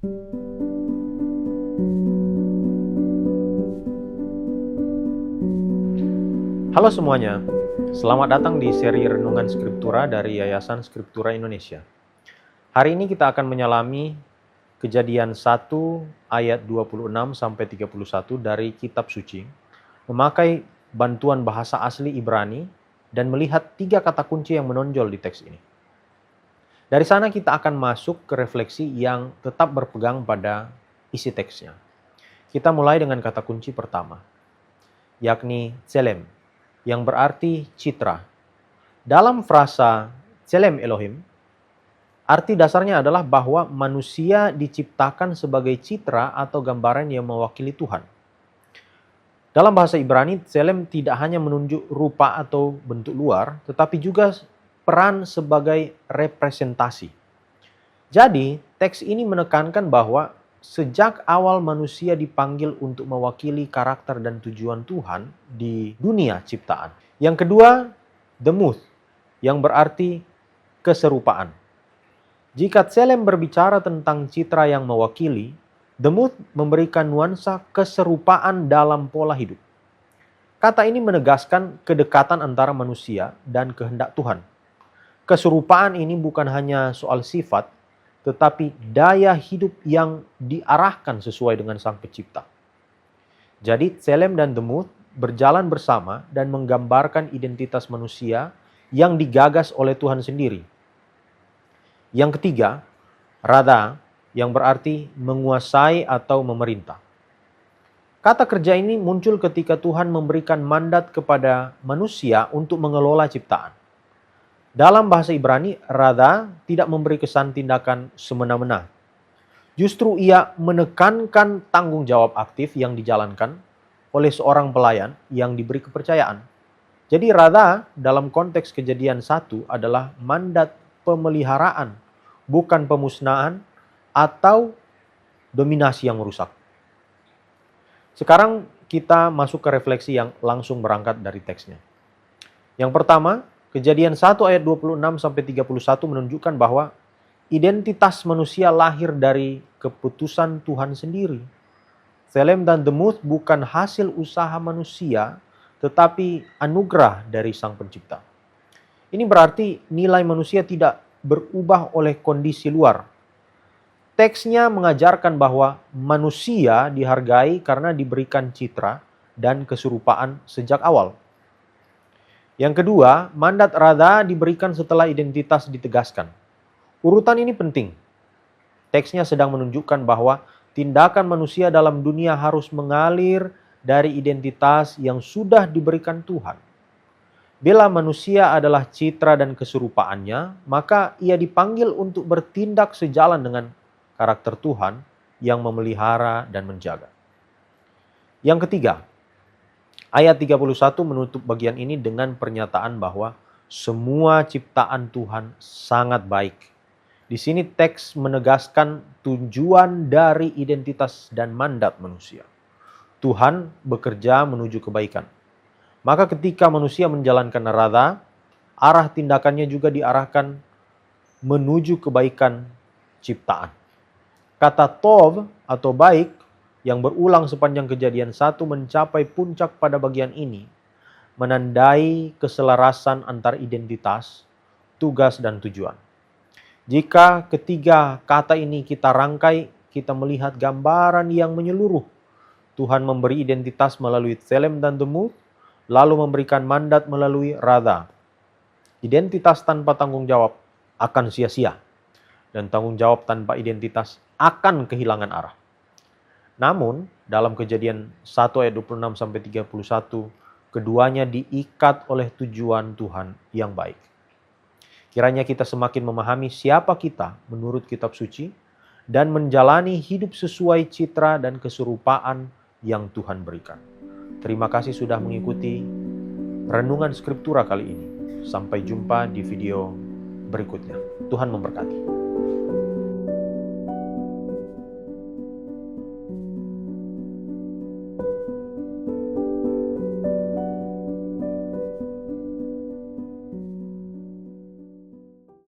Halo semuanya, selamat datang di seri Renungan Skriptura dari Yayasan Skriptura Indonesia. Hari ini kita akan menyelami Kejadian 1 ayat 26-31 dari Kitab Suci, memakai bantuan bahasa asli Ibrani dan melihat 3 kata kunci yang menonjol di teks ini. Dari sana kita akan masuk ke refleksi yang tetap berpegang pada isi teksnya. Kita mulai dengan kata kunci pertama, yakni tselem, yang berarti citra. Dalam frasa tselem Elohim, arti dasarnya adalah bahwa manusia diciptakan sebagai citra atau gambaran yang mewakili Tuhan. Dalam bahasa Ibrani, tselem tidak hanya menunjuk rupa atau bentuk luar, tetapi juga peran sebagai representasi. Jadi, teks ini menekankan bahwa sejak awal manusia dipanggil untuk mewakili karakter dan tujuan Tuhan di dunia ciptaan. Yang kedua, demuth, yang berarti keserupaan. Jika tselem berbicara tentang citra yang mewakili, demuth memberikan nuansa keserupaan dalam pola hidup. Kata ini menegaskan kedekatan antara manusia dan kehendak Tuhan. Keserupaan ini bukan hanya soal sifat, tetapi daya hidup yang diarahkan sesuai dengan Sang Pencipta. Jadi tselem dan demuth berjalan bersama dan menggambarkan identitas manusia yang digagas oleh Tuhan sendiri. Yang ketiga, rada, yang berarti menguasai atau memerintah. Kata kerja ini muncul ketika Tuhan memberikan mandat kepada manusia untuk mengelola ciptaan. Dalam bahasa Ibrani, rada tidak memberi kesan tindakan semena-mena. Justru ia menekankan tanggung jawab aktif yang dijalankan oleh seorang pelayan yang diberi kepercayaan. Jadi rada dalam konteks Kejadian 1 adalah mandat pemeliharaan, bukan pemusnahan atau dominasi yang merusak. Sekarang kita masuk ke refleksi yang langsung berangkat dari teksnya. Yang pertama, Kejadian 1 ayat 26-31 menunjukkan bahwa identitas manusia lahir dari keputusan Tuhan sendiri. Tselem dan demuth bukan hasil usaha manusia, tetapi anugerah dari Sang Pencipta. Ini berarti nilai manusia tidak berubah oleh kondisi luar. Teksnya mengajarkan bahwa manusia dihargai karena diberikan citra dan keserupaan sejak awal. Yang kedua, mandat rada diberikan setelah identitas ditegaskan. Urutan ini penting. Teksnya sedang menunjukkan bahwa tindakan manusia dalam dunia harus mengalir dari identitas yang sudah diberikan Tuhan. Bila manusia adalah citra dan keserupaannya, maka ia dipanggil untuk bertindak sejalan dengan karakter Tuhan yang memelihara dan menjaga. Yang ketiga, ayat 31 menutup bagian ini dengan pernyataan bahwa semua ciptaan Tuhan sangat baik. Di sini teks menegaskan tujuan dari identitas dan mandat manusia. Tuhan bekerja menuju kebaikan. Maka ketika manusia menjalankan rada, arah tindakannya juga diarahkan menuju kebaikan ciptaan. Kata tov atau baik yang berulang sepanjang Kejadian 1 mencapai puncak pada bagian ini, menandai keselarasan antar identitas, tugas, dan tujuan. Jika ketiga kata ini kita rangkai, kita melihat gambaran yang menyeluruh. Tuhan memberi identitas melalui tselem dan demuth, lalu memberikan mandat melalui rada. Identitas tanpa tanggung jawab akan sia-sia, dan tanggung jawab tanpa identitas akan kehilangan arah. Namun, dalam Kejadian 1 ayat 26-31, keduanya diikat oleh tujuan Tuhan yang baik. Kiranya kita semakin memahami siapa kita menurut kitab suci dan menjalani hidup sesuai citra dan keserupaan yang Tuhan berikan. Terima kasih sudah mengikuti Renungan Skriptura kali ini. Sampai jumpa di video berikutnya. Tuhan memberkati.